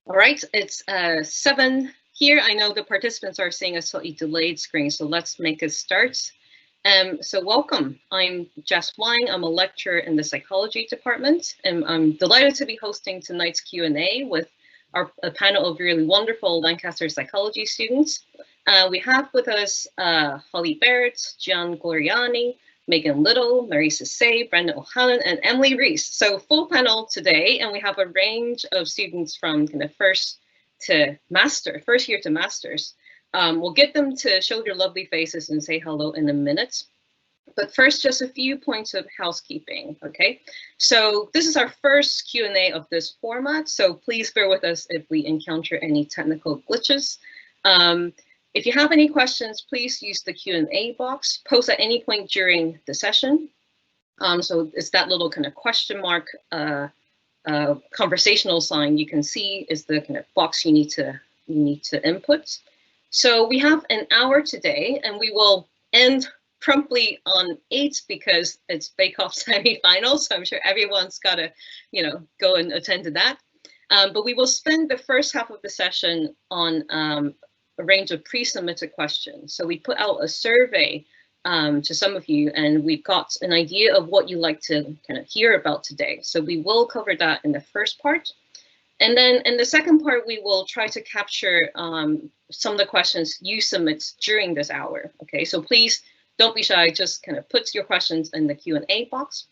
All right, it's 7 here. I know the participants are seeing a slightly delayed screen, so let's make a start. So welcome, I'm Jess Wang. I'm a lecturer in the psychology department, and I'm delighted to be hosting tonight's Q&A with a panel of really wonderful Lancaster Psychology students. We have with us Holly Barrett, Gian Gloriani, Megan Little, Marisa Say, Brendan O'Hanlon, and Emily Reese. So full panel today, and we have a range of students from kind of first year to masters. We'll get them to show their lovely faces and say hello in a minute. But first, just a few points of housekeeping, okay? So this is our first Q&A of this format, so please bear with us if we encounter any technical glitches. If you have any questions, please use the Q&A box, post at any point during the session. So it's that little kind of question mark conversational sign you can see is the kind of box you need to input. So we have an hour today, and we will end promptly on 8 because it's Bakeoff semi-final, so I'm sure everyone's got to, go and attend to that. But we will spend the first half of the session on a range of pre-submitted questions. So we put out a survey to some of you, and we've got an idea of what you'd like to kind of hear about today. So we will cover that in the first part. And then in the second part, we will try to capture some of the questions you submit during this hour. Okay, so please don't be shy, just kind of put your questions in the Q&A box.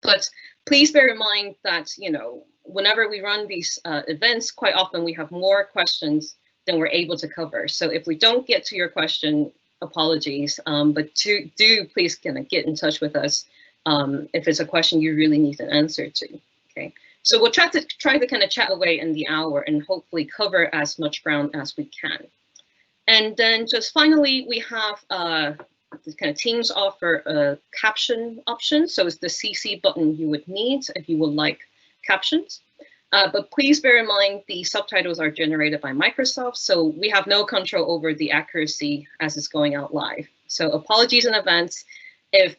But please bear in mind that, whenever we run these events, quite often we have more questions than we're able to cover. So if we don't get to your question, apologies, but do please kind of get in touch with us if it's a question you really need an answer to, okay? So we'll try to kind of chat away in the hour and hopefully cover as much ground as we can. And then just finally, we have the kind of Teams offer a caption option. So it's the CC button you would need if you would like captions. But please bear in mind the subtitles are generated by Microsoft, so we have no control over the accuracy as it's going out live. So apologies in advance if,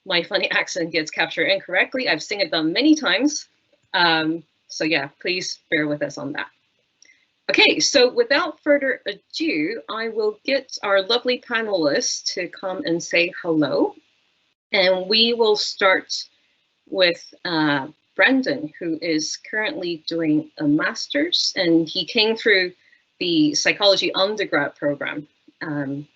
my funny accent gets captured incorrectly. I've seen it done many times. So yeah, please bear with us on that. Okay, so without further ado, I will get our lovely panelists to come and say hello. And we will start with Brendan, who is currently doing a master's, and he came through the psychology undergrad program.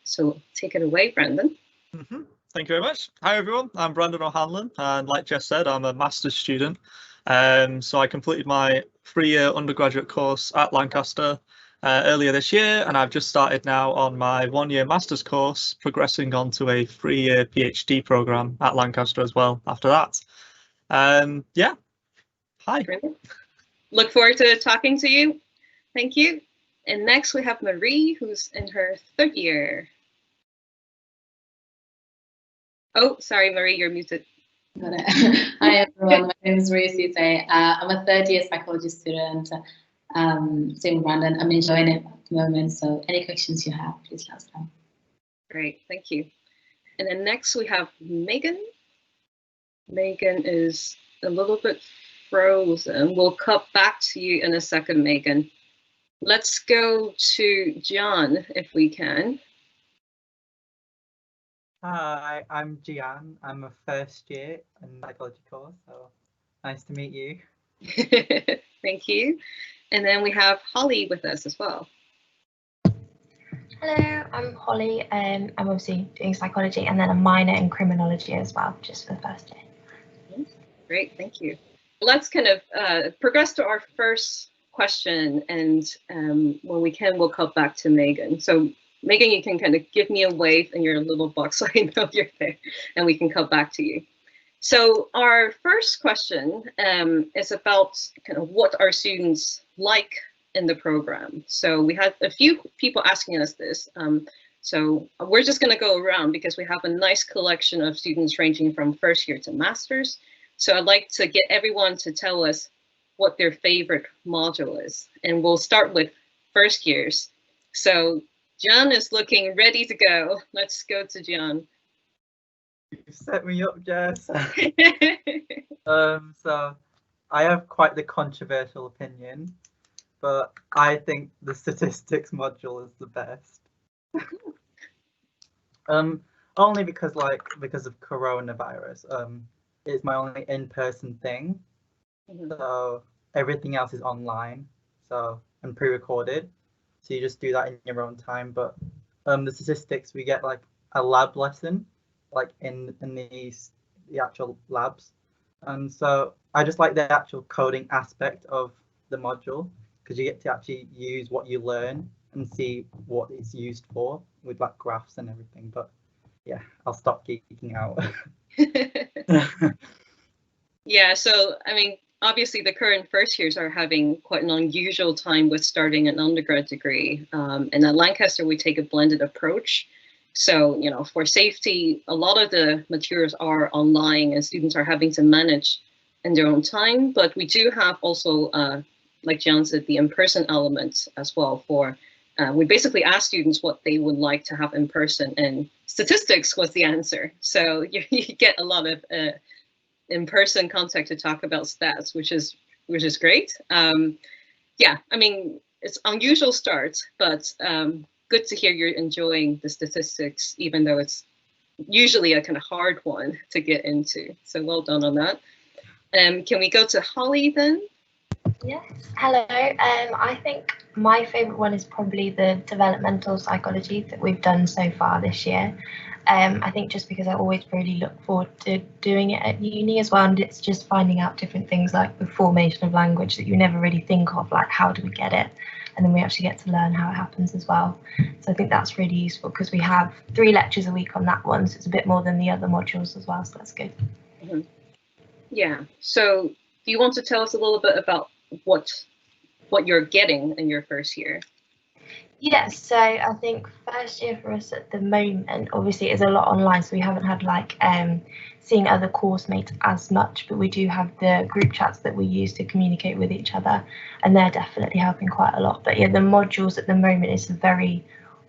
So take it away, Brendan. Mm-hmm. Thank you very much. Hi, everyone. I'm Brendan O'Hanlon, and like Jess said, I'm a master's student. So I completed my 3-year undergraduate course at Lancaster earlier this year, and I've just started now on my 1-year master's course, progressing on to a 3-year PhD program at Lancaster as well after that. Yeah. Hi. Brendan. Look forward to talking to you. Thank you. And next we have Marie, who's in her 3rd year. Oh, sorry, Marie, you're muted. Got it. Hi, everyone. My name is Marisa Say. I'm a 3rd-year psychology student. Same Brandon. I'm enjoying it at the moment. So any questions you have, please let us know. Great, thank you. And then next we have Megan. Megan is a little bit frozen. We'll cut back to you in a second, Megan. Let's go to John, if we can. Hi, I'm Gian. I'm a 1st year in psychology course, so nice to meet you. Thank you. And then we have Holly with us as well. Hello, I'm Holly. I'm obviously doing psychology and then a minor in criminology as well, just for the 1st year. Great, thank you. Let's kind of progress to our first question, and when we can, we'll cut back to Megan. So Megan, you can kind of give me a wave in your little box so I know you're there, and we can cut back to you. So our first question is about kind of what our students like in the program. So we had a few people asking us this. So we're just going to go around because we have a nice collection of students ranging from 1st year to master's. So I'd like to get everyone to tell us what their favorite module is. And we'll start with 1st years. So John is looking ready to go. Let's go to John. You set me up, Jess. So I have quite the controversial opinion. but I think the statistics module is the best. Only because of coronavirus, it's my only in-person thing. So everything else is online, and pre-recorded. So you just do that in your own time. But the statistics, we get like a lab lesson, like in the actual labs. And so I just like the actual coding aspect of the module, because you get to actually use what you learn and see what it's used for with like graphs and everything. But yeah, I'll stop geeking out. Yeah, so I mean, obviously the current first years are having quite an unusual time with starting an undergrad degree. And at Lancaster, we take a blended approach. So, you know, for safety, a lot of the materials are online and students are having to manage in their own time. But we do have also, like John said, the in-person element as well for, we basically ask students what they would like to have in person, and statistics was the answer. So you get a lot of in-person contact to talk about stats, which is great. Yeah, I mean, it's unusual start, but good to hear you're enjoying the statistics, even though it's usually a kind of hard one to get into. So well done on that. Can we go to Holly then? Yes. Hello. I think my favourite one is probably the developmental psychology that we've done so far this year. I think just because I always really look forward to doing it at uni as well, and it's just finding out different things like the formation of language that you never really think of, like how do we get it, and then we actually get to learn how it happens as well. So I think that's really useful because we have 3 lectures a week on that one, so it's a bit more than the other modules as well, so that's good. Mm-hmm. Yeah, so do you want to tell us a little bit about what you're getting in your first year? Yeah, so I think first year for us at the moment, obviously, is a lot online, so we haven't had like seeing other course mates as much, but we do have the group chats that we use to communicate with each other, and they're definitely helping quite a lot. But yeah, the modules at the moment is very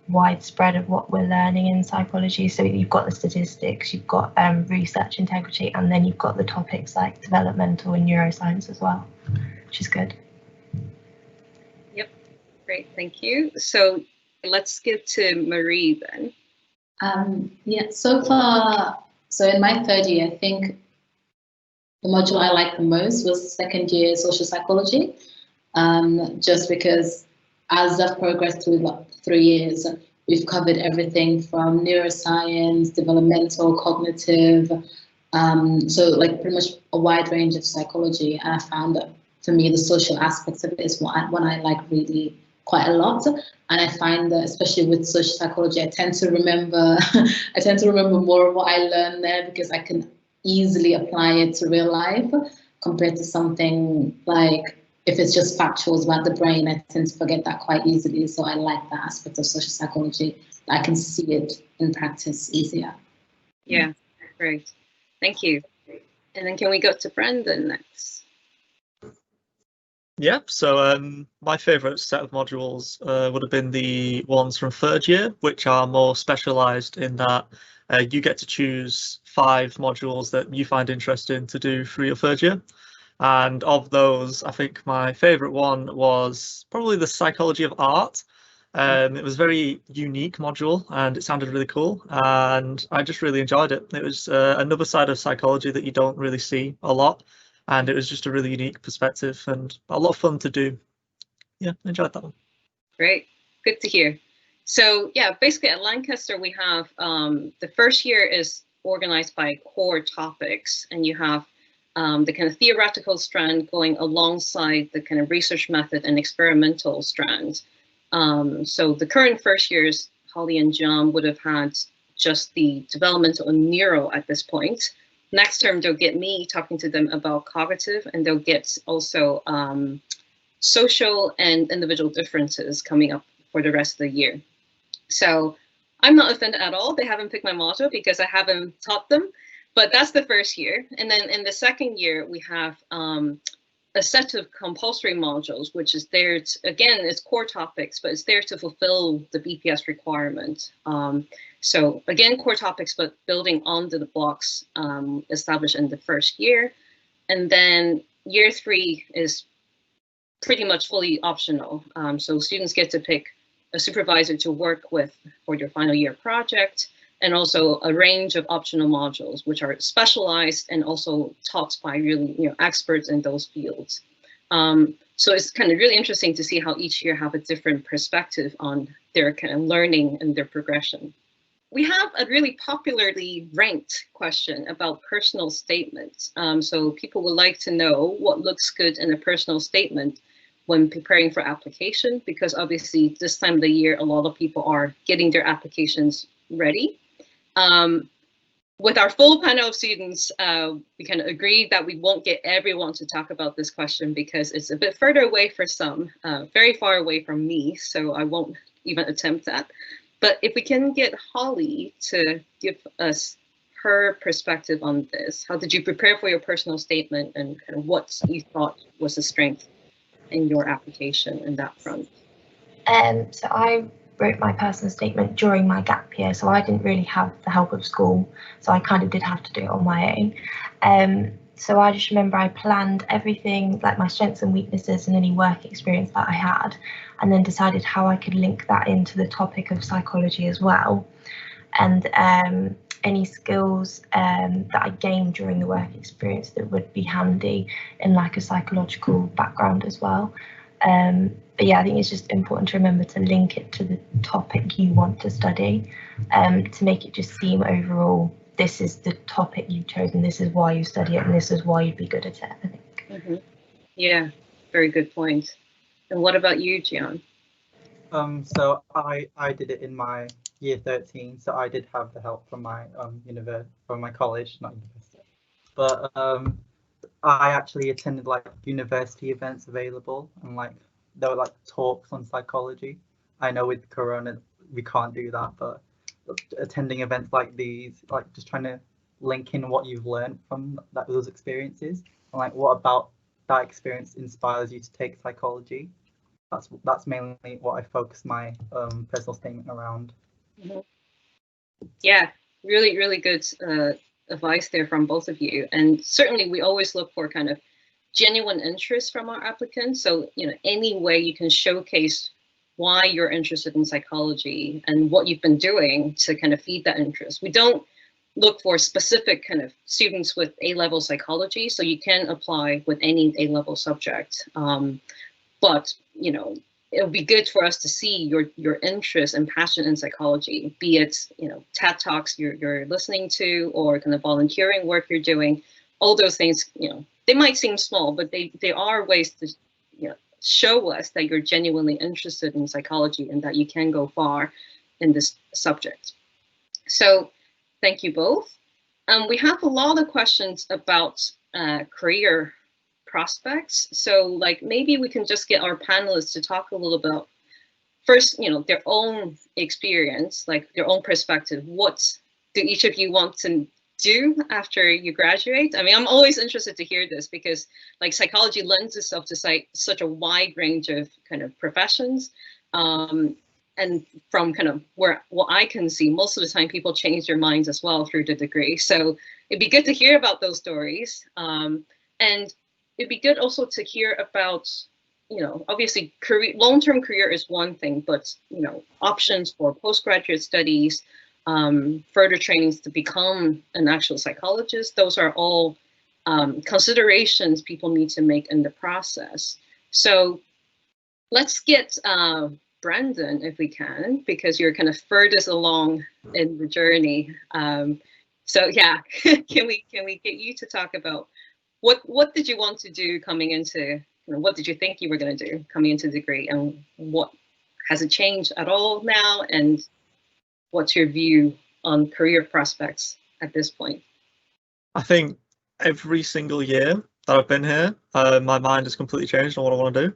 widespread of what we're learning in psychology. So you've got the statistics, you've got research integrity, and then you've got the topics like developmental and neuroscience as well, which is good. Great, thank you. So let's get to Marie then. Yeah, so far, so in my 3rd year, I think the module I liked the most was 2nd year social psychology, just because as I've progressed through 3 years, we've covered everything from neuroscience, developmental, cognitive, so like pretty much a wide range of psychology. And I found that for me, the social aspects of it is what I like really quite a lot. And I find that especially with social psychology, I tend to remember more of what I learned there, because I can easily apply it to real life compared to something like, if it's just factuals about the brain, I tend to forget that quite easily. So I like that aspect of social psychology. I can see it in practice easier. Yeah, great. Thank you. And then can we go to Brendan next? Yeah, so my favourite set of modules would have been the ones from 3rd year, which are more specialised in that you get to choose 5 modules that you find interesting to do through your 3rd year. And of those, I think my favourite one was probably the psychology of art. It was a very unique module and it sounded really cool, and I just really enjoyed it. It was another side of psychology that you don't really see a lot. And it was just a really unique perspective and a lot of fun to do. Yeah, I enjoyed that one. Great, good to hear. So yeah, basically at Lancaster, we have the first year is organized by core topics, and you have the kind of theoretical strand going alongside the kind of research method and experimental strand. So the current first years, Holly and John would have had just the developmental and neuro at this point. Next term, they'll get me talking to them about cognitive, and they'll get also social and individual differences coming up for the rest of the year. So I'm not offended at all. They haven't picked my module because I haven't taught them, but that's the first year. And then in the 2nd year, we have a set of compulsory modules, which is there to, again, it's core topics, but it's there to fulfill the BPS requirement. So again, core topics, but building onto the blocks established in the first year. And then year 3 is pretty much fully optional. So students get to pick a supervisor to work with for your final year project, and also a range of optional modules, which are specialized and also taught by really experts in those fields. So it's kind of really interesting to see how each year have a different perspective on their kind of learning and their progression. We have a really popularly ranked question about personal statements. So people would like to know what looks good in a personal statement when preparing for application, because obviously this time of the year, a lot of people are getting their applications ready. With our full panel of students, we kind of agreed that we won't get everyone to talk about this question because it's a bit further away for some, very far away from me, so I won't even attempt that. But if we can get Holly to give us her perspective on this, how did you prepare for your personal statement, and kind of what you thought was the strength in your application in that front? So I wrote my personal statement during my gap year, so I didn't really have the help of school, so I kind of did have to do it on my own. So I just remember I planned everything, like my strengths and weaknesses and any work experience that I had, and then decided how I could link that into the topic of psychology as well, and any skills that I gained during the work experience that would be handy in like a psychological background as well. But yeah, I think it's just important to remember to link it to the topic you want to study, to make it just seem overall, this is the topic you've chosen, this is why you study it, and this is why you'd be good at it, I think. Mm-hmm. Yeah, very good point. And what about you, Gian? So I did it in my year 13, so I did have the help from my from my college, not university, but I actually attended like university events available, and like there were like talks on psychology. I know with Corona we can't do that, but attending events like these, like just trying to link in what you've learned from those experiences, and like what about that experience inspires you to take psychology. That's mainly what I focus my personal statement around. Mm-hmm. Yeah, really, really good advice there from both of you. And certainly we always look for kind of genuine interest from our applicants. So, any way you can showcase why you're interested in psychology and what you've been doing to kind of feed that interest. We don't look for specific kind of students with A-level psychology, so you can apply with any A-level subject. But, it'll be good for us to see your interest and passion in psychology, be it, TED Talks you're listening to, or kind of volunteering work you're doing. All those things, they might seem small, but they are ways to, show us that you're genuinely interested in psychology and that you can go far in this subject. So thank you both. We have a lot of questions about career prospects. So like maybe we can just get our panelists to talk a little about first, their own experience, like their own perspective. What do each of you want to do after you graduate? I mean, I'm always interested to hear this because like psychology lends itself to such a wide range of kind of professions. And from kind of what I can see, most of the time people change their minds as well through the degree. So it'd be good to hear about those stories. And it'd be good also to hear about, obviously long-term career is one thing, but, options for postgraduate studies, further trainings to become an actual psychologist. Those are all considerations people need to make in the process. So let's get Brandon, if we can, because you're kind of furthest along in the journey. So yeah, can we get you to talk about what did you want to do coming into, what did you think you were going to do coming into the degree, and what has it changed at all now, and what's your view on career prospects at this point? I think every single year that I've been here, my mind has completely changed on what I want to do.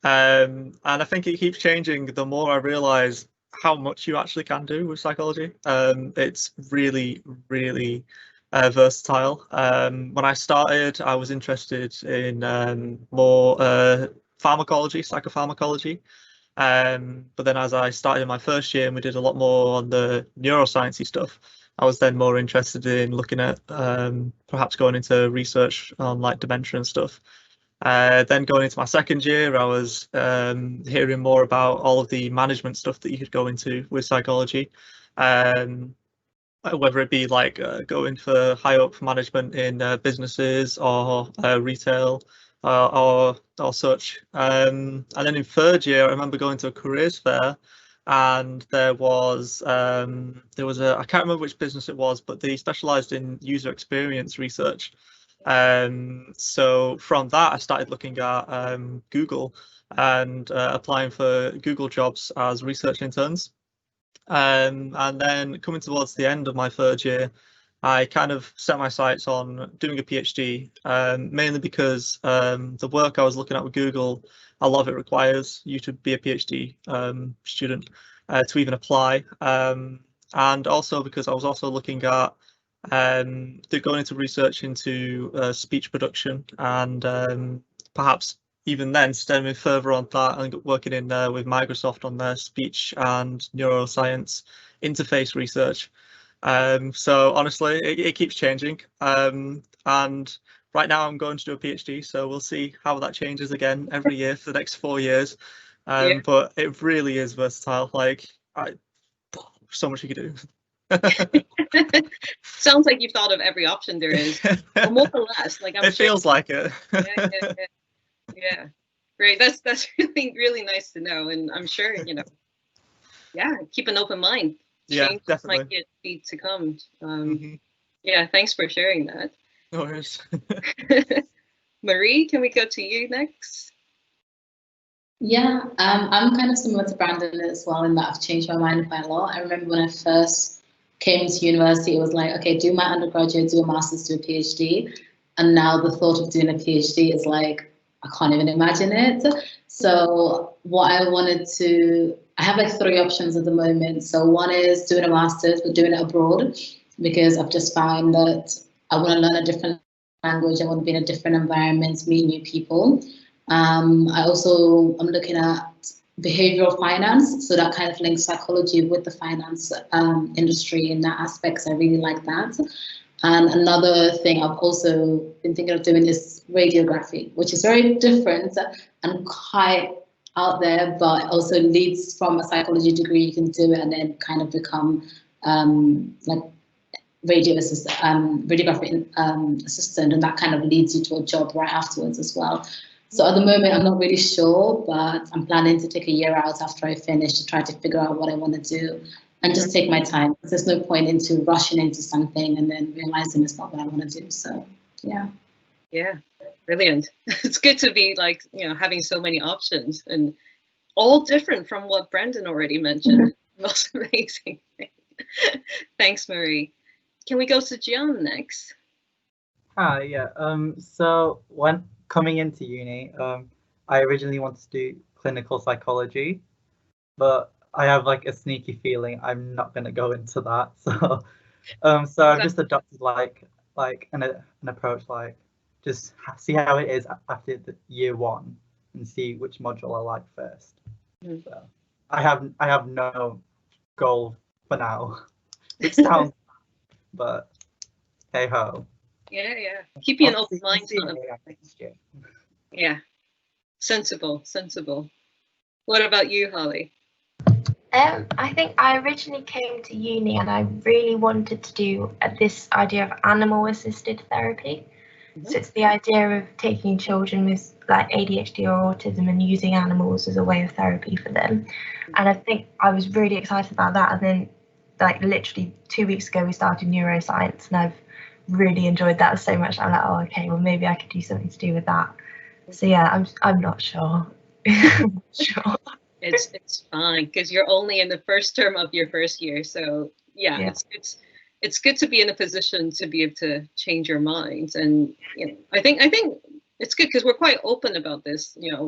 And I think it keeps changing the more I realise how much you actually can do with psychology. It's really, really versatile. When I started, I was interested in more pharmacology, psychopharmacology. But then as I started in my first year and we did a lot more on the neuroscience-y stuff, I was then more interested in looking at perhaps going into research on like dementia and stuff. Then going into my second year, I was hearing more about all of the management stuff that you could go into with psychology, whether it be like going for high up management in businesses or retail or such. And then in third year, I remember going to a careers fair, and there was I can't remember which business it was, but they specialised in user experience research. So from that, I started looking at Google and applying for Google jobs as research interns. And then coming towards the end of my third year, I kind of set my sights on doing a PhD, mainly because the work I was looking at with Google, a lot of it requires you to be a PhD student to even apply. And also because I was also looking at going into research into speech production, and perhaps even then stemming further on that and working in with Microsoft on their speech and neuroscience interface research. So honestly, it keeps changing. And right now I'm going to do a PhD, so we'll see how that changes again every year for the next 4 years. Yeah. But it really is versatile. Like, so much you could do. Sounds like you've thought of every option there is, or more or less. Like it feels like it. Yeah. Great. That's really nice to know, and I'm sure keep an open mind. Yeah, Change definitely. might be to come. Yeah, thanks for sharing that. No worries. Marie, can we go to you next? Yeah, I'm kind of similar to Brandon as well in that I've changed my mind quite a lot. I remember when I first came to university, it was like, okay, do my undergraduate, do a master's, do a PhD. And now the thought of doing a PhD is like, I can't even imagine it. So what I have like 3 options at the moment. So one is doing a master's, but doing it abroad, because I've just found that I want to learn a different language. I want to be in a different environment, meet new people. I'm looking at behavioral finance, so that kind of links psychology with the finance industry in that aspect. So I really like that. And another thing I've also been thinking of doing is radiography, which is very different and quite out there, but also leads from a psychology degree. You can do it and then kind of become like radiography assistant, and that kind of leads you to a job right afterwards as well. So at the moment, I'm not really sure, but I'm planning to take a year out after I finish to try to figure out what I want to do and just take my time. There's no point into rushing into something and then realizing it's not what I want to do. So, yeah. Yeah, brilliant. It's good to be like, having so many options and all different from what Brendan already mentioned. Most amazing. Thanks, Marie. Can we go to Gian next? Hi, yeah. So when coming into uni, I originally wanted to do clinical psychology, but I have like a sneaky feeling I'm not going to go into that. So, I've just adopted like an approach, like just see how it is after the year 1 and see which module I like first. So I have no goal for now, which sounds, but hey ho. Yeah. Keeping an open mind. Yeah. Sensible. What about you, Holly? I think I originally came to uni and I really wanted to do this idea of animal-assisted therapy. So it's the idea of taking children with like ADHD or autism and using animals as a way of therapy for them. And I think I was really excited about that. And then like literally 2 weeks ago, we started neuroscience and I've really enjoyed that so much. I'm like, oh, okay, well, maybe I could do something to do with that. So yeah, I'm not sure. Sure. It's fine because you're only in the first term of your first year. So yeah. It's good to be in a position to be able to change your mind. And I think it's good because we're quite open about this. I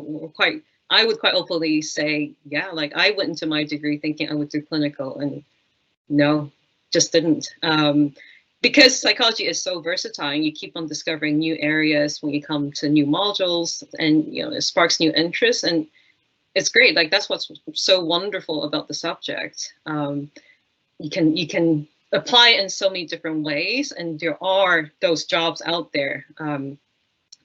would quite openly say, yeah, like I went into my degree thinking I would do clinical and no, just didn't. Because psychology is so versatile and you keep on discovering new areas when you come to new modules and it sparks new interests and it's great. Like that's what's so wonderful about the subject. You can apply it in so many different ways and there are those jobs out there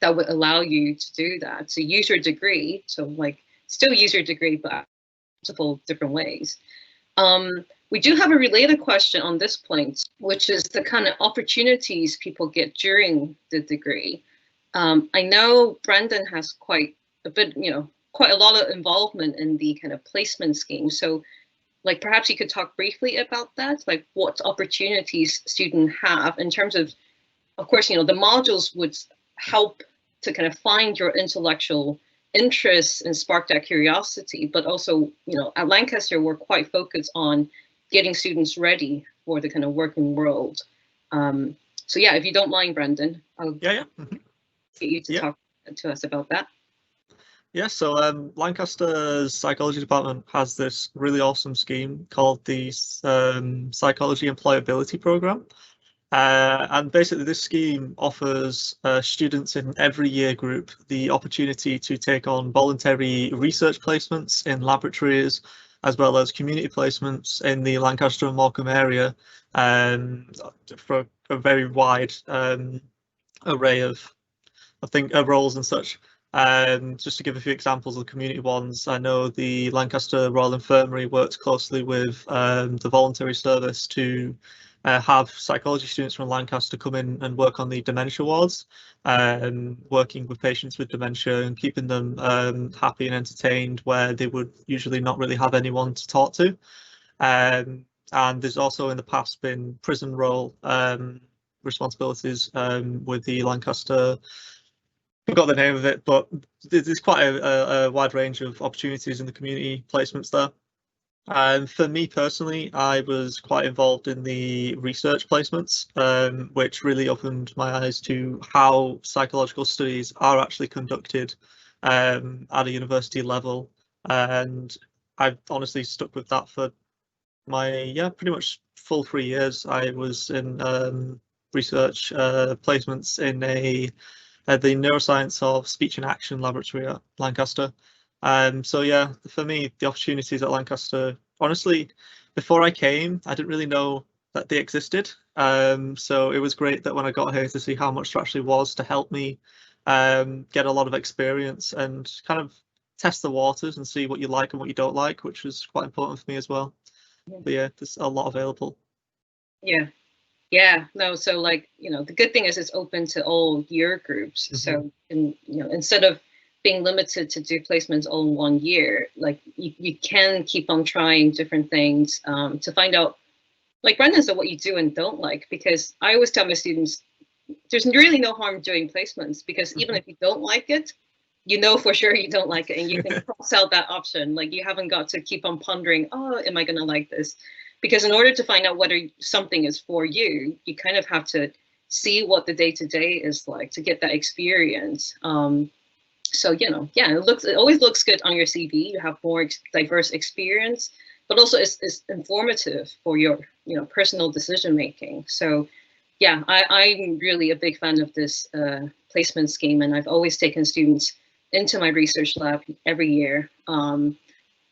that would allow you to do that. So use your degree, so like still use your degree, but multiple different ways. We do have a related question on this point, which is the kind of opportunities people get during the degree. I know Brandon has quite a bit, quite a lot of involvement in the kind of placement scheme. So like perhaps you could talk briefly about that, like what opportunities students have in terms of course, the modules would help to kind of find your intellectual interests and spark that curiosity, but also, at Lancaster, we're quite focused on getting students ready for the kind of working world. So yeah, if you don't mind, Brendan, I'll get you to talk to us about that. Yeah, so Lancaster's psychology department has this really awesome scheme called the Psychology Employability Program. And basically this scheme offers students in every year group the opportunity to take on voluntary research placements in laboratories, as well as community placements in the Lancaster and Morecambe area, for a very wide array of roles and such. Just to give a few examples of community ones, I know the Lancaster Royal Infirmary works closely with the voluntary service to have psychology students from Lancaster come in and work on the dementia wards, working with patients with dementia and keeping them happy and entertained where they would usually not really have anyone to talk to. And there's also in the past been prison role responsibilities with the Lancaster, forgot the name of it, but there's quite a wide range of opportunities in the community placements there. And for me personally, I was quite involved in the research placements, which really opened my eyes to how psychological studies are actually conducted at a university level. And I've honestly stuck with that for my, pretty much full 3 years. I was in research placements in the Neuroscience of Speech and Action Laboratory at Lancaster. So yeah, for me, the opportunities at Lancaster, honestly, before I came, I didn't really know that they existed. So it was great that when I got here to see how much there actually was to help me get a lot of experience and kind of test the waters and see what you like and what you don't like, which was quite important for me as well. But yeah, there's a lot available. Yeah, no, so like, the good thing is it's open to all year groups. So, instead of being limited to do placements all in 1 year, like you can keep on trying different things to find out, like Brendan said, what you do and don't like, because I always tell my students, there's really no harm doing placements, because even if you don't like it, for sure you don't like it, and you can cross out that option. Like you haven't got to keep on pondering, oh, am I gonna like this? Because in order to find out whether something is for you, you kind of have to see what the day-to-day is like to get that experience. So, it always looks good on your CV. You have more diverse experience, but also it's informative for your, personal decision-making. So, yeah, I'm really a big fan of this placement scheme, and I've always taken students into my research lab every year. And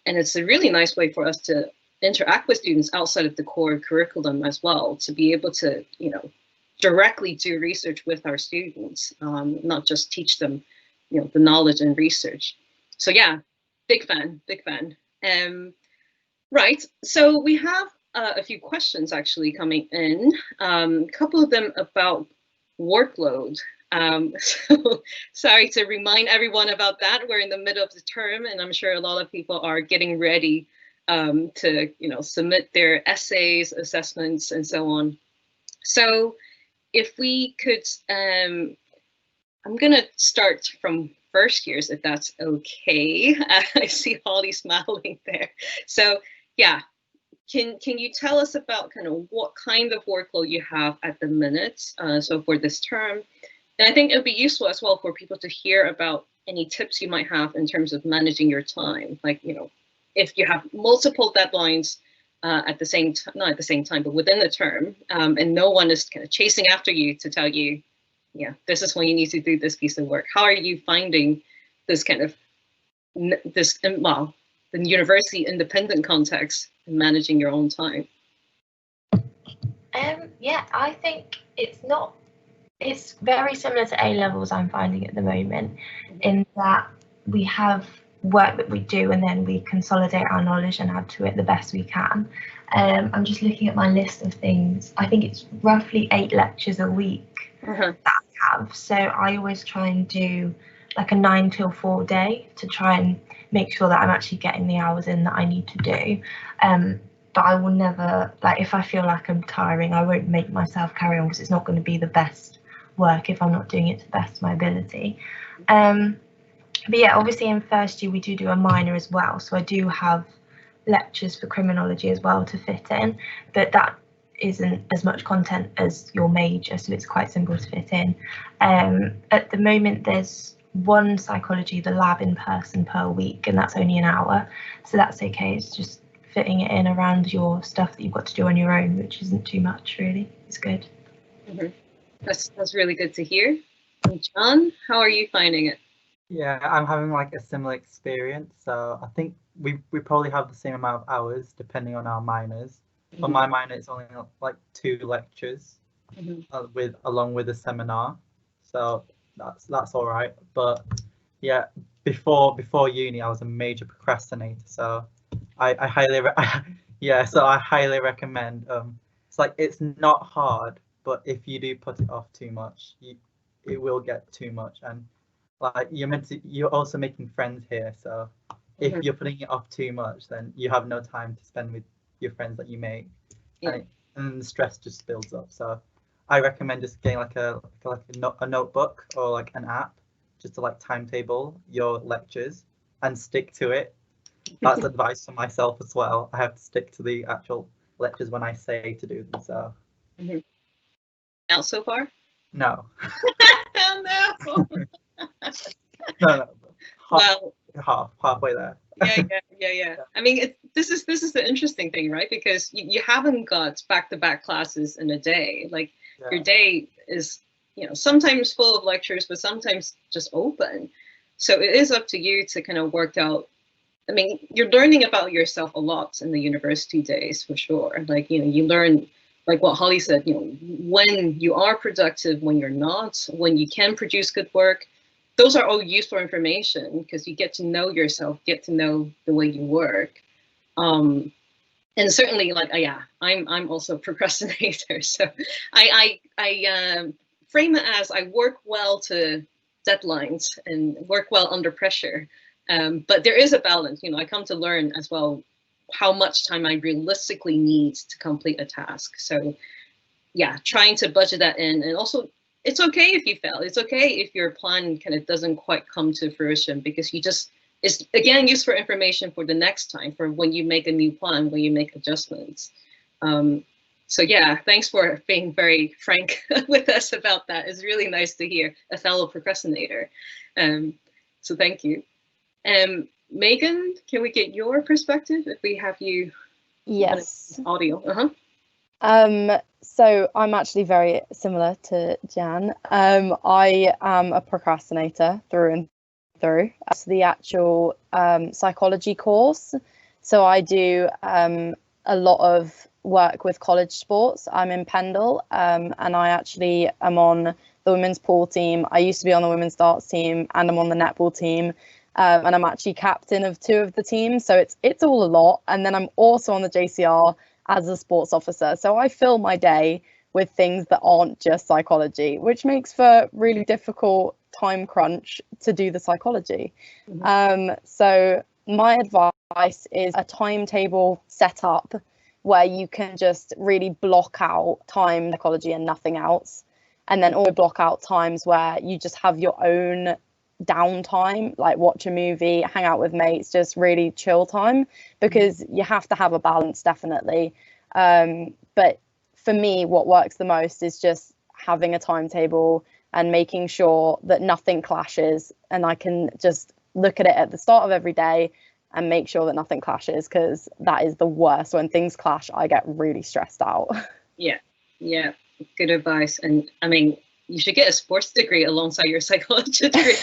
it's a really nice way for us to interact with students outside of the core curriculum as well, to be able to, directly do research with our students, not just teach them, the knowledge and research. So yeah, big fan. Right, so we have a few questions actually coming in, a couple of them about workload. So sorry to remind everyone about that. We're in the middle of the term, and I'm sure a lot of people are getting ready to submit their essays, assessments, and so on. So if we could, I'm gonna start from first years, if that's okay. I see Holly smiling there. So yeah, can you tell us about kind of what kind of workload you have at the minute, so for this term? And I think it would be useful as well for people to hear about any tips you might have in terms of managing your time, like, if you have multiple deadlines at the same time, not at the same time, but within the term, and no one is kind of chasing after you to tell you, yeah, this is when you need to do this piece of work. How are you finding this kind of, the university independent context and managing your own time? Yeah, I think it's not It's very similar to A levels, I'm finding at the moment, in that we have work that we do and then we consolidate our knowledge and add to it the best we can. I'm just looking at my list of things. I think it's roughly 8 lectures a week that I have. So I always try and do like a 9 till 4 day to try and make sure that I'm actually getting the hours in that I need to do. But I will never, like, if I feel like I'm tiring, I won't make myself carry on, because it's not going to be the best work if I'm not doing it to the best of my ability. But yeah, obviously in first year we do a minor as well, so I do have lectures for criminology as well to fit in, but that isn't as much content as your major, so it's quite simple to fit in. At the moment there's 1 psychology, the lab in person per week, and that's only an hour, so that's okay. It's just fitting it in around your stuff that you've got to do on your own, which isn't too much really. It's good. That's really good to hear. And John, how are you finding it? Yeah, I'm having like a similar experience. So I think we probably have the same amount of hours depending on our minors. For my minor, it's only like 2 lectures along with a seminar. So that's all right. But yeah, before uni, I was a major procrastinator. So I highly recommend. It's like, it's not hard, but if you do put it off too much, it will get too much. And like, you're also making friends here. So if you're putting it off too much, then you have no time to spend with your friends that you make, and the stress just builds up. So I recommend just getting like a notebook or like an app, just to like timetable your lectures and stick to it. That's advice for myself as well. I have to stick to the actual lectures when I say to do them. So Out so far? No. Oh, no. No. Well, halfway there. Yeah. I mean, this is the interesting thing, right? Because you haven't got back-to-back classes in a day. Like, your day is, sometimes full of lectures, but sometimes just open. So it is up to you to kind of work out. I mean, you're learning about yourself a lot in the university days, for sure. Like, you learn, like what Holly said, when you are productive, when you're not, when you can produce good work. Those are all useful information, because you get to know yourself, get to know the way you work. And certainly, like, I'm also a procrastinator. So I frame it as I work well to deadlines and work well under pressure. But there is a balance. I come to learn as well how much time I realistically need to complete a task. So yeah, trying to budget that in. And also, it's okay if you fail. It's okay if your plan kind of doesn't quite come to fruition, because it's again useful information for the next time, for when you make a new plan, when you make adjustments. So yeah, thanks for being very frank with us about that. It's really nice to hear a fellow procrastinator. So thank you. Megan, can we get your perspective if we have you? Yes. Audio. So I'm actually very similar to Jan. I am a procrastinator through and through. That's the actual psychology course. So I do a lot of work with college sports. I'm in Pendle, and I actually am on the women's pool team. I used to be on the women's darts team, and I'm on the netball team. And I'm actually captain of 2 of the teams. So it's all a lot. And then I'm also on the JCR as a sports officer. So I fill my day with things that aren't just psychology, which makes for really difficult time crunch to do the psychology. So my advice is a timetable set up where you can just really block out time psychology and nothing else. And then also block out times where you just have your own downtime, like watch a movie, hang out with mates, just really chill time, because you have to have a balance, definitely. But for me, what works the most is just having a timetable and making sure that nothing clashes, and I can just look at it at the start of every day and make sure that nothing clashes, because that is the worst. When things clash, I get really stressed out. Yeah, good advice. And I mean, you should get a sports degree alongside your psychology degree.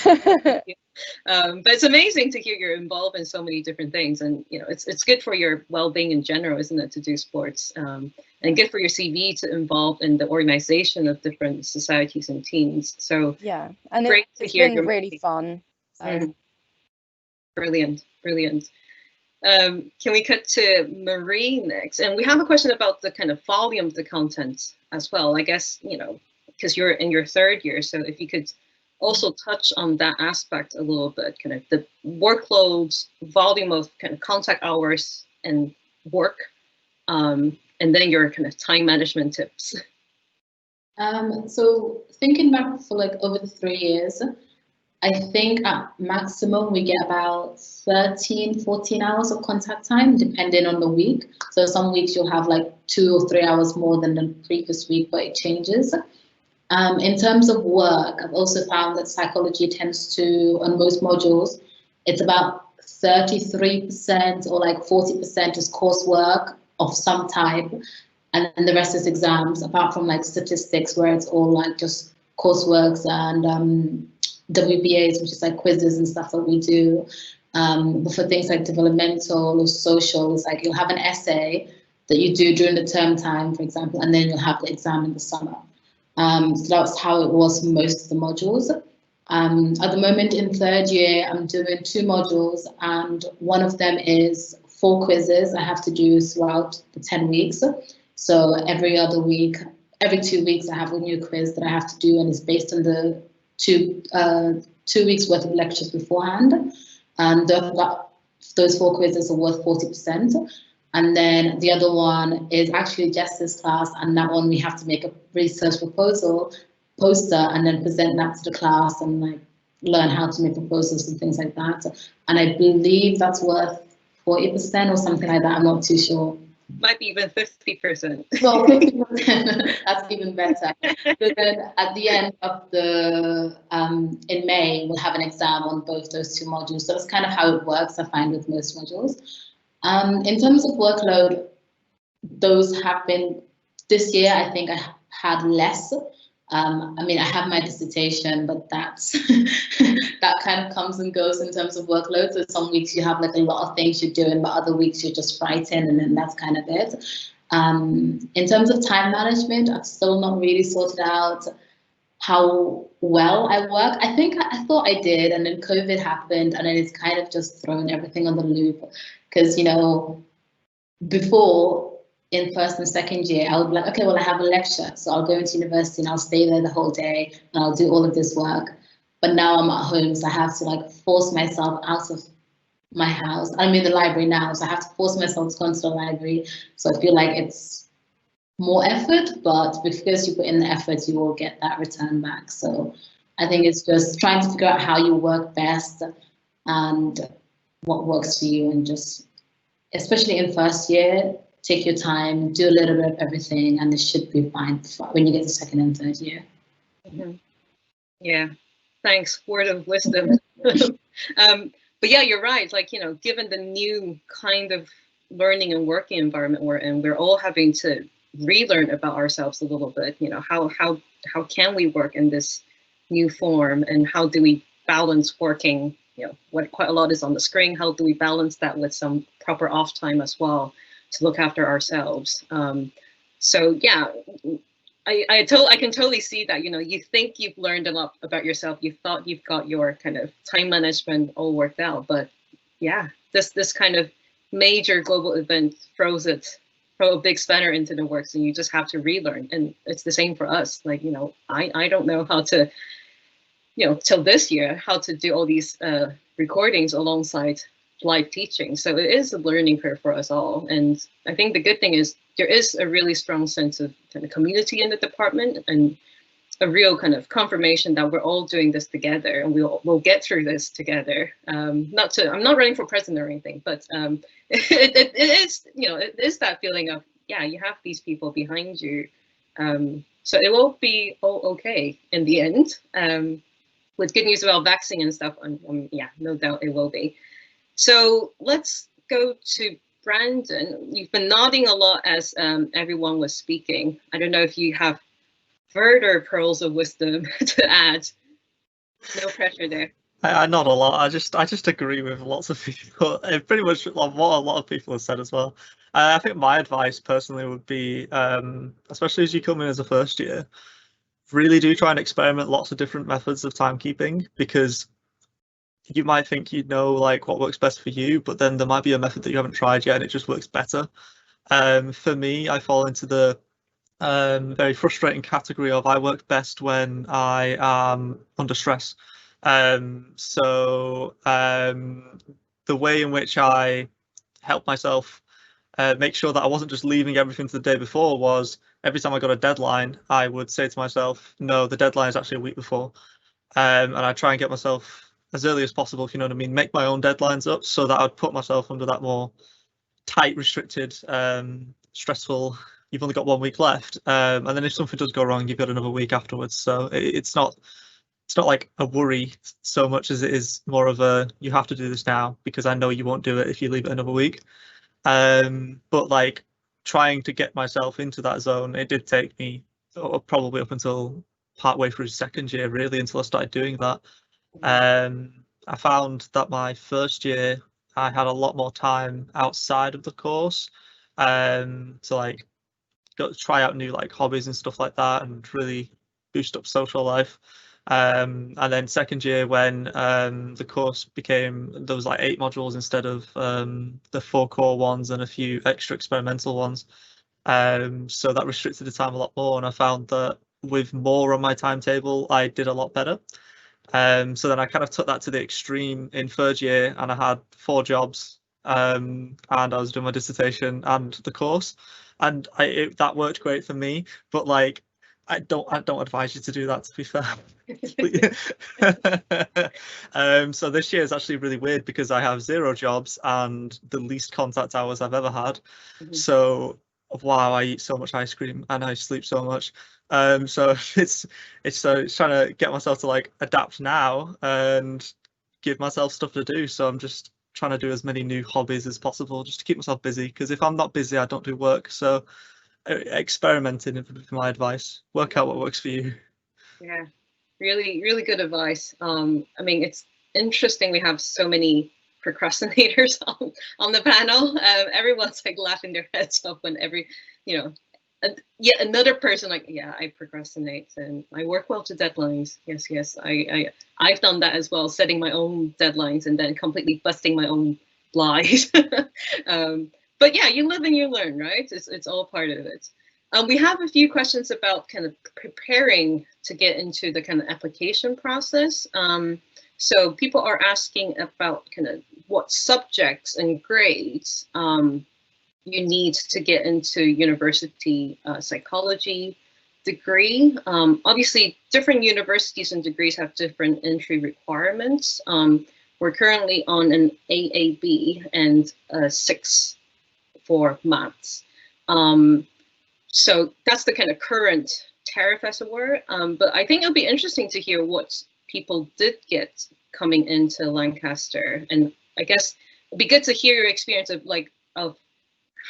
But it's amazing to hear you're involved in so many different things, and it's good for your well-being in general, isn't it, to do sports, and good for your CV to involve in the organization of different societies and teams. So yeah, and it's been really fun. Brilliant. Can we cut to Marie next? And we have a question about the kind of volume of the content as well. I guess, because you're in your third year, so if you could also touch on that aspect a little bit, kind of the workload, volume of kind of contact hours and work, and then your kind of time management tips. So thinking back for like over the 3 years, I think at maximum we get about 13, 14 hours of contact time, depending on the week. So some weeks you'll have like 2 or 3 hours more than the previous week, but it changes. In terms of work, I've also found that psychology tends to, on most modules, it's about 33% or like 40% is coursework of some type, and then the rest is exams, apart from like statistics, where it's all like just courseworks and WBAs, which is like quizzes and stuff that we do. But for things like developmental or social, it's like you'll have an essay that you do during the term time, for example, and then you'll have the exam in the summer. So that's how it was for most of the modules. At the moment in third year, I'm doing 2 modules, and one of them is 4 quizzes I have to do throughout the 10 weeks. So every other week, every 2 weeks, I have a new quiz that I have to do, and it's based on the 2 weeks worth of lectures beforehand. And those 4 quizzes are worth 40%. And then the other one is actually Jess's class, and that one we have to make a research proposal poster and then present that to the class and like learn how to make proposals and things like that. And I believe that's worth 40% or something like that. I'm not too sure. Might be even 50%. Well, 50%, that's even better. But then at the end of the, in May, we'll have an exam on both those 2 modules. So that's kind of how it works, I find, with most modules. In terms of workload, those have been, this year, I think I had less. I mean, I have my dissertation, but that's that kind of comes and goes in terms of workload. So some weeks you have like a lot of things you're doing, but other weeks you're just writing, and then that's kind of it. In terms of time management, I've still not really sorted out how well I work. I think I thought I did, and then COVID happened, and then it's kind of just thrown everything on the loop. Because, before, in first and second year, I would be like, okay, well, I have a lecture, so I'll go into university and I'll stay there the whole day and I'll do all of this work. But now I'm at home, so I have to like force myself out of my house. I'm in the library now, so I have to force myself to go into the library. So I feel like it's more effort, but because you put in the effort, you will get that return back. So I think it's just trying to figure out how you work best and what works for you, and just, especially in first year, take your time, do a little bit of everything, and it should be fine when you get to second and third year. Mm-hmm. Yeah, thanks. Word of wisdom. But yeah, you're right. Like, given the new kind of learning and working environment we're in, we're all having to relearn about ourselves a little bit. How can we work in this new form, and how do we balance working? What quite a lot is on the screen. How do we balance that with some proper off time as well, to look after ourselves? So yeah, I can totally see that. You think you've learned a lot about yourself. You thought you've got your kind of time management all worked out, but yeah, this kind of major global event throw a big spanner into the works, and you just have to relearn. And it's the same for us. Like, I don't know how to, till this year, how to do all these recordings alongside live teaching. So it is a learning curve for us all. And I think the good thing is there is a really strong sense of kind of community in the department, and a real kind of confirmation that we're all doing this together, and we'll get through this together. I'm not running for president or anything, but it is that feeling of, yeah, you have these people behind you. So it will be all okay in the end. With good news about vaccine and stuff, yeah, no doubt it will be. So let's go to Brandon. You've been nodding a lot as everyone was speaking. I don't know if you have further pearls of wisdom to add? No pressure there. I not a lot. I just agree with lots of people. Pretty much what a lot of people have said as well. I think my advice personally would be, especially as you come in as a first year, really do try and experiment lots of different methods of timekeeping, because you might think you know like what works best for you, but then there might be a method that you haven't tried yet and it just works better. For me, I fall into the very frustrating category of I work best when I am under stress. So the way in which I helped myself make sure that I wasn't just leaving everything to the day before was every time I got a deadline, I would say to myself, no, the deadline is actually a week before. And I try and get myself as early as possible, if you know what I mean, make my own deadlines up so that I'd put myself under that more tight, restricted, stressful, you've only got 1 week left. And then if something does go wrong, you've got another week afterwards. So it's not like a worry so much as it is more of a, you have to do this now because I know you won't do it if you leave it another week. But like trying to get myself into that zone, it did take me probably up until partway through second year, really, until I started doing that. I found that my first year, I had a lot more time outside of the course to like go try out new like hobbies and stuff like that and really boost up social life. And then second year, when the course became, there was like 8 modules instead of the 4 core ones and a few extra experimental ones. So that restricted the time a lot more, and I found that with more on my timetable, I did a lot better. So then I kind of took that to the extreme in third year, and I had 4 jobs, and I was doing my dissertation and the course, and that worked great for me. But like, I don't advise you to do that, to be fair. So this year is actually really weird because I have 0 jobs and the least contact hours I've ever had. So wow, I eat so much ice cream and I sleep so much. So it's trying to get myself to like adapt now and give myself stuff to do. So I'm just trying to do as many new hobbies as possible just to keep myself busy, because if I'm not busy, I don't do work. So experimenting would be my advice. Work out what works for you. Yeah, really good advice. I mean, it's interesting we have so many procrastinators on the panel. Everyone's like laughing their heads off when yet another person like, yeah, I procrastinate and I work well to deadlines. Yes, I've done that as well, setting my own deadlines and then completely busting my own lies. But yeah, you live and you learn, right? It's all part of it. We have a few questions about kind of preparing to get into the kind of application process. So people are asking about kind of what subjects and grades you need to get into university psychology degree. Obviously, different universities and degrees have different entry requirements. We're currently on an AAB and a 6 for maths. So that's the kind of current tariff, as it were. But I think it'll be interesting to hear what people did get coming into Lancaster. And I guess it'd be good to hear your experience of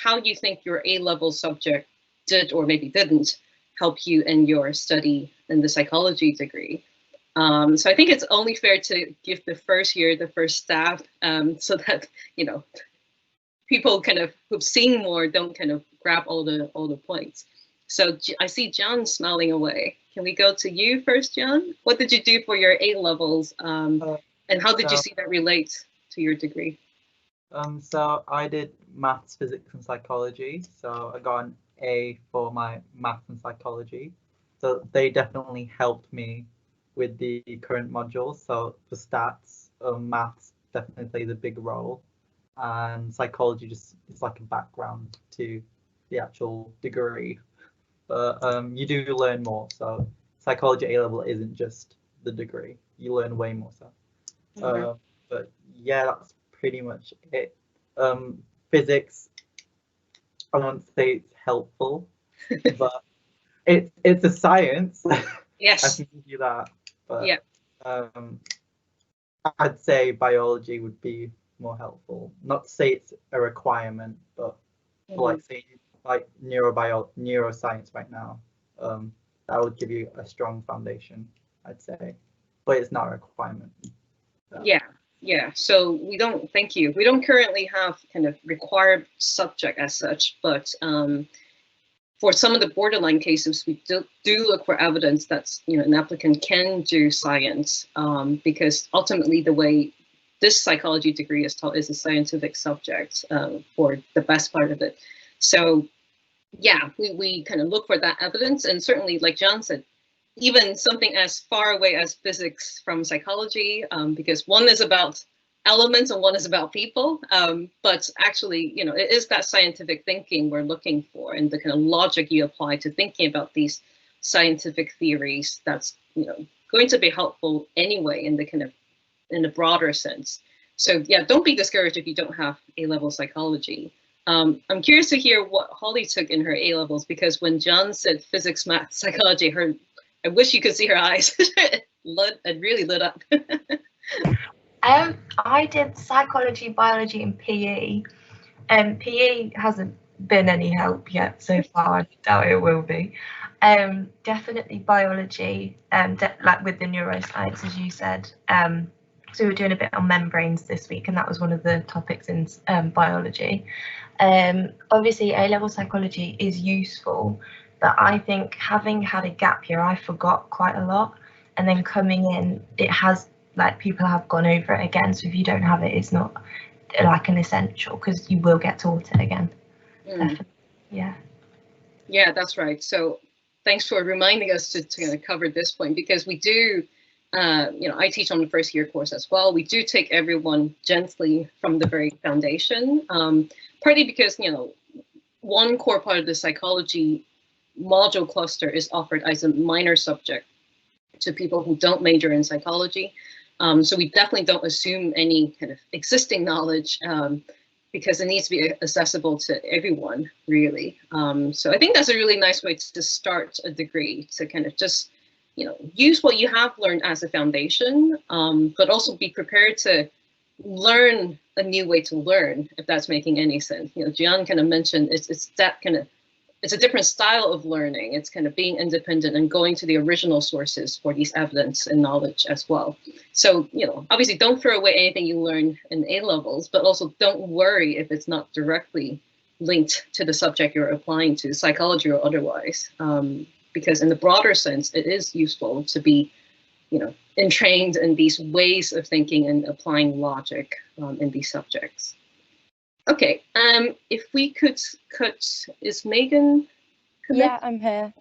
how you think your A-level subject did or maybe didn't help you in your study in the psychology degree. So I think it's only fair to give the first year the first stab, so that people kind of who've seen more don't kind of grab all the points. So I see John smiling away. Can we go to you first, John? What did you do for your A-levels, and how did you see that relate to your degree? So I did maths, physics, and psychology. So I got an A for my maths and psychology. So they definitely helped me with the current modules. So for stats, maths definitely plays a big role, and psychology just is like a background to the actual degree. But you do learn more. So psychology A-level isn't just the degree. You learn way more. So, but yeah, that's pretty much it. Physics, I won't say it's helpful, but it's a science. Yes. I can give you that. But yeah. I'd say biology would be more helpful. Not to say it's a requirement, but like say like neuroscience right now, that would give you a strong foundation, I'd say, but it's not a requirement. So. Yeah. So we don't. Thank you. We don't currently have kind of required subject as such, but for some of the borderline cases, we do look for evidence that an applicant can do science, because ultimately the way this psychology degree is taught is a scientific subject for the best part of it. So yeah, we kind of look for that evidence, and certainly, like John said, even something as far away as physics from psychology, because one is about elements and one is about people, but actually, it is that scientific thinking we're looking for, and the kind of logic you apply to thinking about these scientific theories that's going to be helpful anyway in the broader sense. So yeah, don't be discouraged if you don't have A-level psychology. I'm curious to hear what Holly took in her A-levels, because when John said physics, math, psychology, I wish you could see her eyes. It really lit up. I did psychology, biology, and PE. PE hasn't been any help yet so far. I doubt it will be. Definitely biology, like with the neuroscience, as you said. So we were doing a bit on membranes this week, and that was one of the topics in biology. Obviously, A-level psychology is useful, but I think having had a gap year, I forgot quite a lot. And then coming in, it has, like, people have gone over it again. So if you don't have it, it's not like an essential, because you will get taught it again. Yeah, that's right. So thanks for reminding us to kind of cover this point, because we do, I teach on the first year course as well. We do take everyone gently from the very foundation, partly because, one core part of the psychology module cluster is offered as a minor subject to people who don't major in psychology. So we definitely don't assume any kind of existing knowledge, because it needs to be accessible to everyone, really. So I think that's a really nice way to start a degree, to kind of just, use what you have learned as a foundation, but also be prepared to learn a new way to learn, if that's making any sense. Gian kind of mentioned it's a different style of learning. It's kind of being independent and going to the original sources for these evidence and knowledge as well. So, obviously don't throw away anything you learn in A-levels, but also don't worry if it's not directly linked to the subject you're applying to, psychology or otherwise, because in the broader sense, it is useful to be, entrained in these ways of thinking and applying logic in these subjects. Okay, if we could cut, is Megan connected? Yeah, I'm here.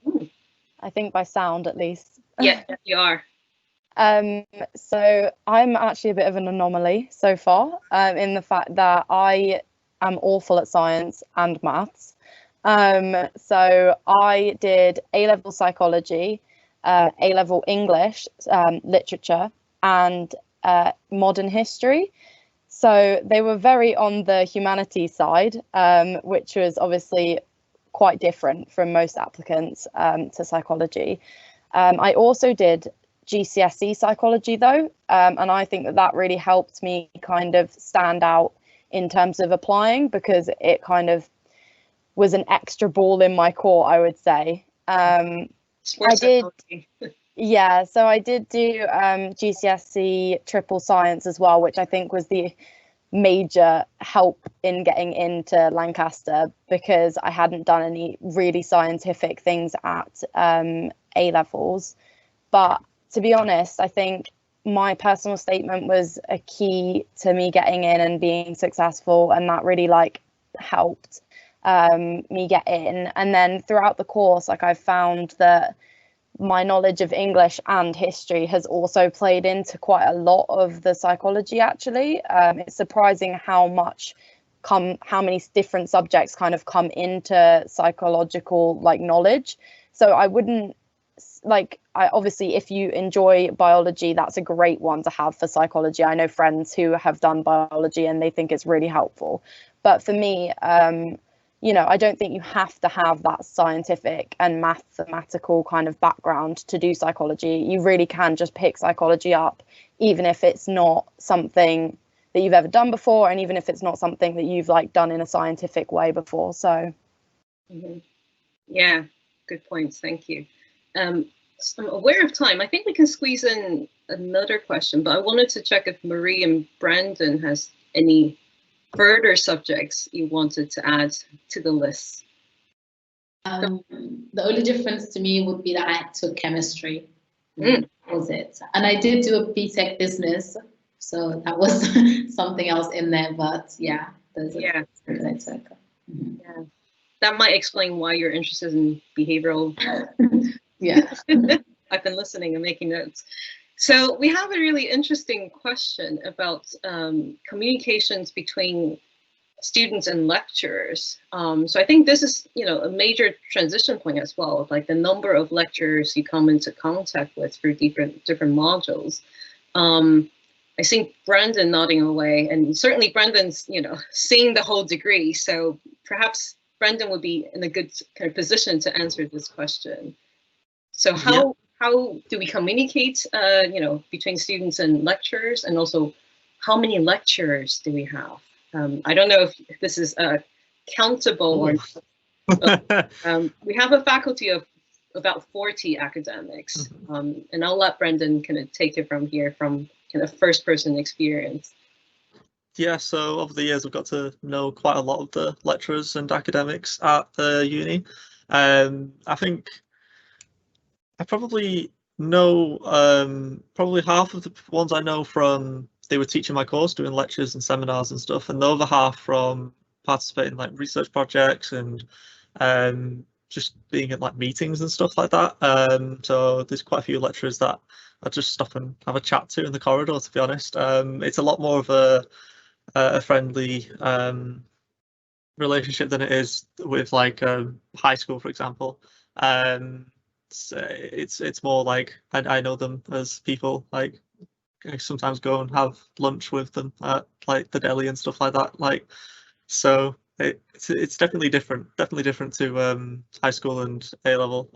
I think by sound at least. Yeah, you are. So I'm actually a bit of an anomaly so far, in the fact that I am awful at science and maths. So I did A-level psychology, A-level English, literature, and modern history. So they were very on the humanities side, which was obviously quite different from most applicants to psychology. I also did GCSE psychology though, and I think that really helped me kind of stand out in terms of applying, because it kind of was an extra ball in my court, I would say. Yeah, so I did do GCSE triple science as well, which I think was the major help in getting into Lancaster, because I hadn't done any really scientific things at A-levels. But to be honest, I think my personal statement was a key to me getting in and being successful, and that really helped me get in. And then throughout the course, I've found that my knowledge of English and history has also played into quite a lot of the psychology, actually. It's surprising how many different subjects kind of come into psychological knowledge. So I wouldn't obviously, if you enjoy biology, that's a great one to have for psychology. I know friends who have done biology and they think it's really helpful. But for me, I don't think you have to have that scientific and mathematical kind of background to do psychology. You really can just pick psychology up, even if it's not something that you've ever done before, and even if it's not something that you've done in a scientific way before. So yeah, good points, thank you. I'm aware of time. I think we can squeeze in another question, but I wanted to check if Marie and Brandon has any further subjects you wanted to add to the list. The only difference to me would be that I took chemistry. That was it. And I did do a BTech business, so that was something else in there. But yeah, yeah. That might explain why you're interested in behavioral. Yeah. I've been listening and making notes. So we have a really interesting question about communications between students and lecturers. So I think this is, a major transition point as well, of like the number of lecturers you come into contact with through different modules. I think Brandon nodding away, and certainly Brandon's, seeing the whole degree. So perhaps Brandon would be in a good kind of position to answer this question. So how do we communicate, between students and lecturers, and also how many lecturers do we have? I don't know if this is countable or not. We have a faculty of about 40 academics, and I'll let Brendan kind of take it from here, from kind of first-person experience. Yeah, so over the years, I've got to know quite a lot of the lecturers and academics at the uni. I think I probably know probably half of the ones I know from they were teaching my course, doing lectures and seminars and stuff, and the other half from participating in like research projects and just being at like meetings and stuff like that. So there's quite a few lecturers that I just stop and have a chat to in the corridor, to be honest. It's a lot more of a friendly relationship than it is with like high school, for example. It's more like I know them as people. Like I sometimes go and have lunch with them at like the deli and stuff like that. Like, so it's definitely different to high school and A level.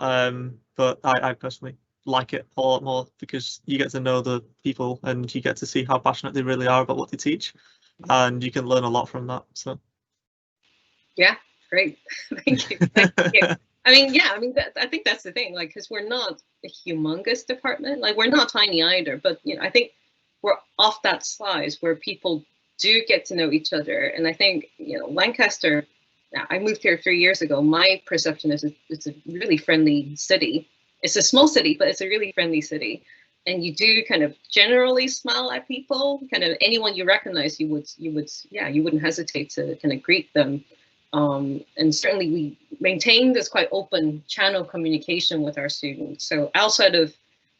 But I personally like it a lot more because you get to know the people and you get to see how passionate they really are about what they teach, and you can learn a lot from that. So yeah, great. Thank you. I think that's the thing, like, because we're not a humongous department, like we're not tiny either, but I think we're off that size where people do get to know each other. And I think, Lancaster, I moved here 3 years ago. My perception is it's a really friendly city. It's a small city, but it's a really friendly city. And you do kind of generally smile at people, kind of anyone you recognize, you wouldn't hesitate to kind of greet them. And certainly we maintain this quite open channel communication with our students. So outside of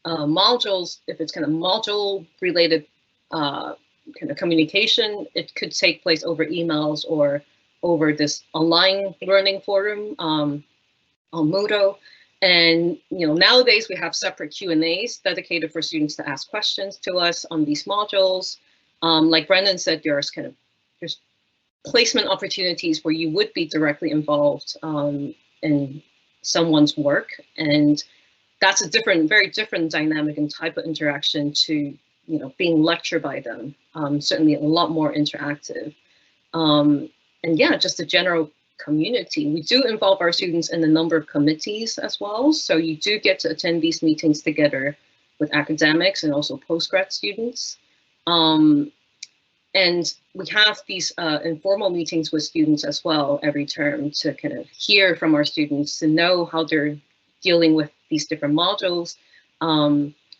modules, if it's kind of module related kind of communication, it could take place over emails or over this online learning forum on Moodle. And nowadays we have separate Q&As dedicated for students to ask questions to us on these modules. Like Brendan said, there's placement opportunities where you would be directly involved in someone's work, and that's a very different dynamic and type of interaction to being lectured by them. Certainly a lot more interactive, and yeah, just a general community. We do involve our students in a number of committees as well, so you do get to attend these meetings together with academics and also postgrad students. And we have these informal meetings with students as well every term to kind of hear from our students, to know how they're dealing with these different modules.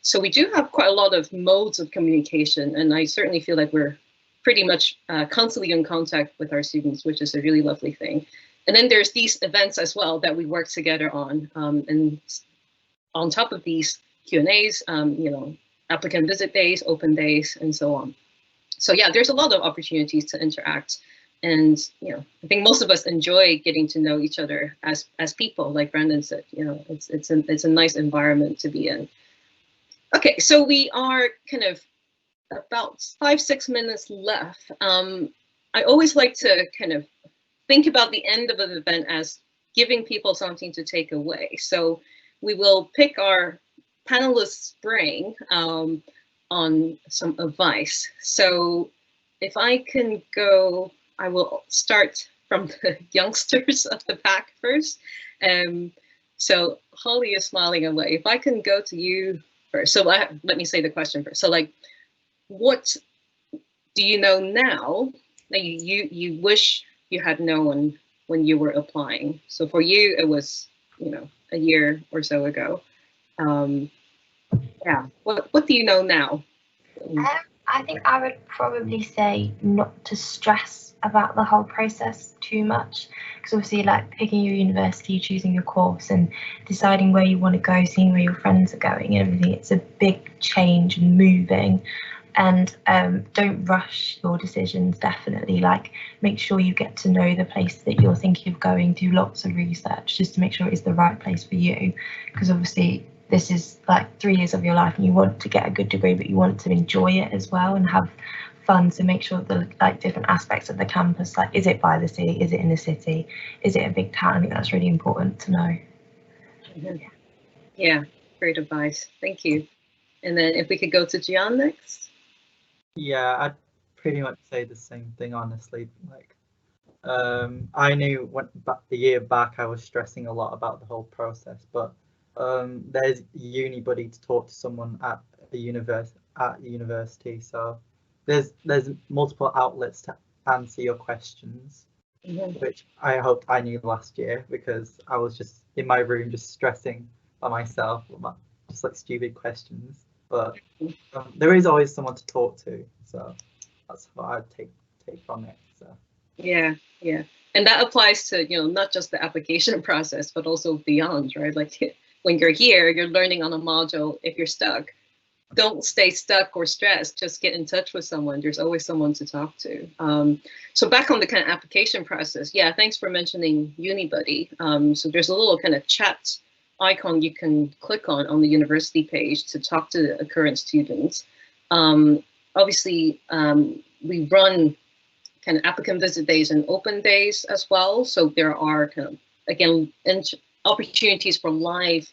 So we do have quite a lot of modes of communication, and I certainly feel like we're pretty much constantly in contact with our students, which is a really lovely thing. And then there's these events as well that we work together on. And on top of these Q&As, applicant visit days, open days, and so on. So yeah, there's a lot of opportunities to interact. And I think most of us enjoy getting to know each other as people, like Brandon said. It's a nice environment to be in. Okay, so we are kind of about 5-6 minutes left. I always like to kind of think about the end of an event as giving people something to take away. So we will pick our panelists' brain on some advice. So if I can go, I will start from the youngsters of the pack first. So Holly is smiling away. If I can go to you first. So let me say the question first. So like, what do you know now that you wish you had known when you were applying? So for you, it was, a year or so ago. Yeah, what do you know now? I think I would probably say not to stress about the whole process too much, because obviously like picking your university, choosing your course and deciding where you want to go, seeing where your friends are going and everything, it's a big change and moving. And don't rush your decisions, definitely. Like, make sure you get to know the place that you're thinking of going, do lots of research just to make sure it's the right place for you, because obviously this is like 3 years of your life and you want to get a good degree, but you want to enjoy it as well and have fun. So make sure the different aspects of the campus, like, is it by the sea, is it in the city, is it a big town? I think that's really important to know. Yeah, great advice, thank you. And then if we could go to Gian next. Yeah, I'd pretty much say the same thing, honestly. Like, I knew the year back I was stressing a lot about the whole process, but there's uni buddy to talk to someone at the university. So there's multiple outlets to answer your questions, which I hoped I knew last year, because I was just in my room just stressing by myself about just like stupid questions. But there is always someone to talk to, so that's what I'd take from it. So yeah, and that applies to not just the application process, but also beyond, right? Like when you're here, you're learning on a module. If you're stuck, don't stay stuck or stressed. Just get in touch with someone. There's always someone to talk to. So back on the kind of application process, yeah, thanks for mentioning UniBuddy. So there's a little kind of chat icon you can click on the university page to talk to the current students. Obviously, we run kind of applicant visit days and open days as well. So there are kind of, again, opportunities for live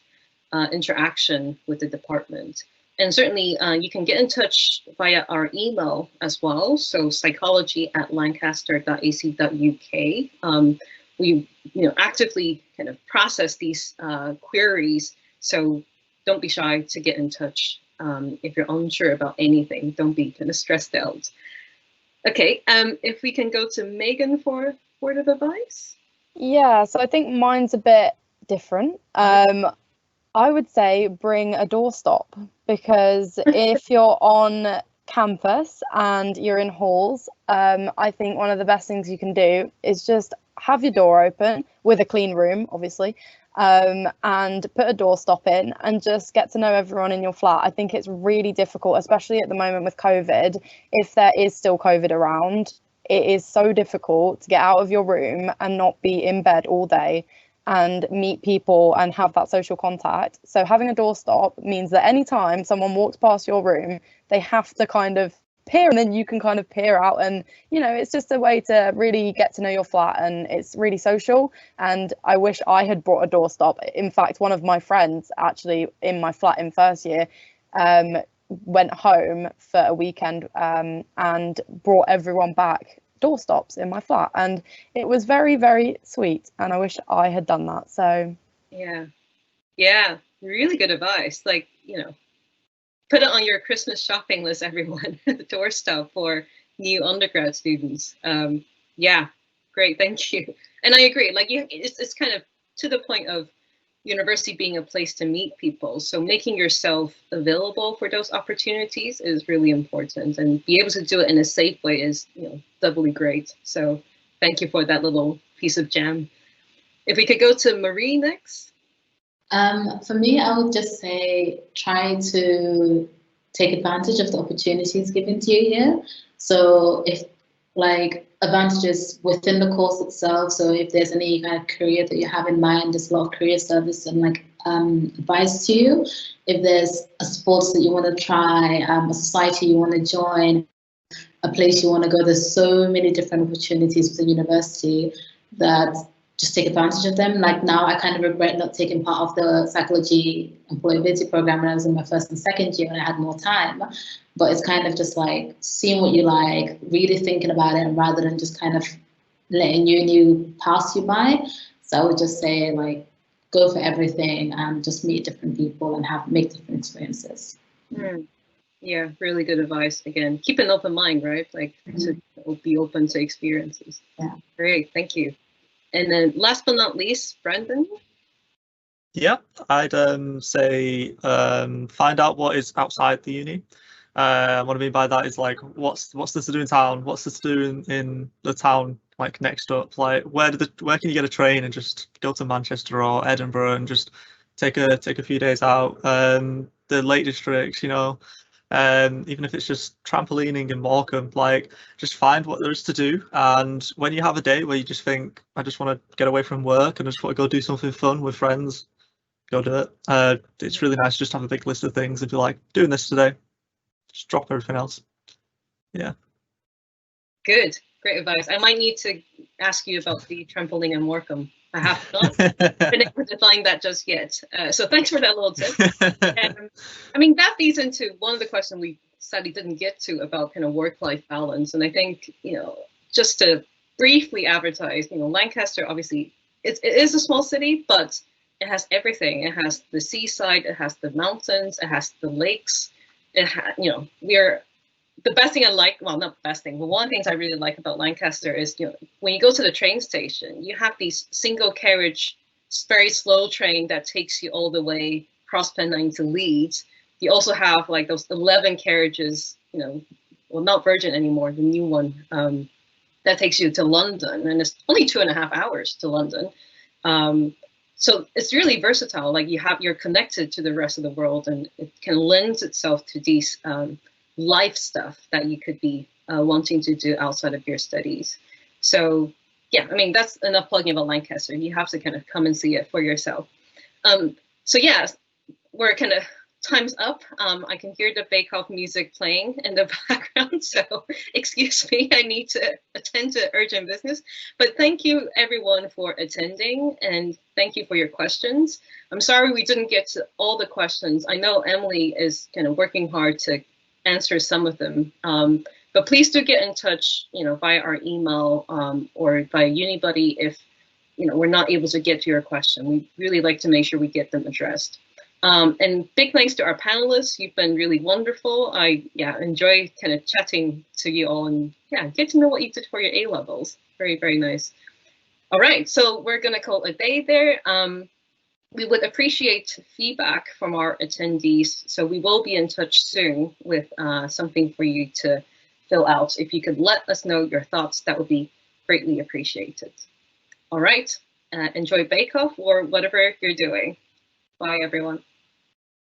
interaction with the department. And certainly you can get in touch via our email as well. So psychology@lancaster.ac.uk. We actively kind of process these queries. So don't be shy to get in touch. If you're unsure about anything, don't be kind of stressed out. Okay, if we can go to Megan for word of advice. Yeah, so I think mine's a bit different. I would say bring a doorstop, because if you're on campus and you're in halls, I think one of the best things you can do is just have your door open with a clean room, obviously, and put a doorstop in and just get to know everyone in your flat. I think it's really difficult, especially at the moment with COVID. If there is still COVID around, it is so difficult to get out of your room and not be in bed all day and meet people and have that social contact. So having a doorstop means that anytime someone walks past your room, they have to kind of peer, and then you can kind of peer out, and it's just a way to really get to know your flat, and it's really social. And I wish I had brought a doorstop. In fact, one of my friends actually in my flat in first year went home for a weekend and brought everyone back doorstops in my flat, and it was very, very sweet, and I wish I had done that. So yeah, really good advice. Like, put it on your Christmas shopping list, everyone. The doorstop for new undergrad students. Yeah, great, thank you. And I agree, like it's kind of to the point of university being a place to meet people. So making yourself available for those opportunities is really important, and be able to do it in a safe way is doubly great. So thank you for that little piece of jam. If we could go to Marie next. For me, I would just say try to take advantage of the opportunities given to you here. So if advantages within the course itself, so if there's any kind of career that you have in mind, there's a lot of career service and advice to you. If there's a sports that you want to try, a society you want to join, a place you want to go, there's so many different opportunities with the university that just take advantage of them. Like now, I kind of regret not taking part of the psychology employability program when I was in my first and second year when I had more time. But it's kind of just like seeing what you like, really thinking about it, and rather than just kind of letting uni pass you by. So I would just say go for everything and just meet different people and make different experiences. Yeah, really good advice. Again, keep an open mind, right? Like to be open to experiences. Yeah. Great, thank you. And then last but not least, Brandon. Yeah, I'd say find out what is outside the uni. What I mean by that is like what's there to do in town? What's there to do in the town like next up? Like where can you get a train and just go to Manchester or Edinburgh and just take a few days out? The Lake District, you know, even if it's just trampolining in Morecambe, like just find what there is to do. And when you have a day where you just think, I just want to get away from work and I just want to go do something fun with friends, go do it. It's really nice to just have a big list of things and be like, doing this today, just drop everything else. Yeah. Good, great advice. I might need to ask you about the trampoline in Morecambe. I have not been able to find that just yet. So thanks for that little tip. I mean, that feeds into one of the questions we sadly didn't get to about kind of work-life balance. And I think, you know, just to briefly advertise, you know, Lancaster, obviously, it is a small city, but it has everything. It has the seaside, it has the mountains, it has the lakes. You know, the best thing I like, well, not the best thing, but one of the things I really like about Lancaster is, you know, when you go to the train station, you have these single carriage, very slow train that takes you all the way across Pennine to Leeds. You also have like those 11 carriages, you know, well, not Virgin anymore, the new one, that takes you to London, and it's only 2.5 hours to London. So it's really versatile. Like you're connected to the rest of the world, and it can lend itself to these life stuff that you could be wanting to do outside of your studies. So yeah, I mean, that's enough plugging about Lancaster. You have to kind of come and see it for yourself. So yeah, we're kind of time's up. I can hear the Bakeoff music playing in the background, so excuse me, I need to attend to urgent business. But thank you everyone for attending, and thank you for your questions. I'm sorry we didn't get to all the questions. I know Emily is kind of working hard to answer some of them, but please do get in touch, you know, via our email or via UniBuddy if, you know, we're not able to get to your question. We really like to make sure we get them addressed. And big thanks to our panelists. You've been really wonderful. I enjoy kind of chatting to you all and get to know what you did for your A-levels. Very, very nice. All right, so we're gonna call it a day there. We would appreciate feedback from our attendees. So we will be in touch soon with something for you to fill out. If you could let us know your thoughts, that would be greatly appreciated. All right, enjoy Bakeoff or whatever you're doing. Bye, everyone.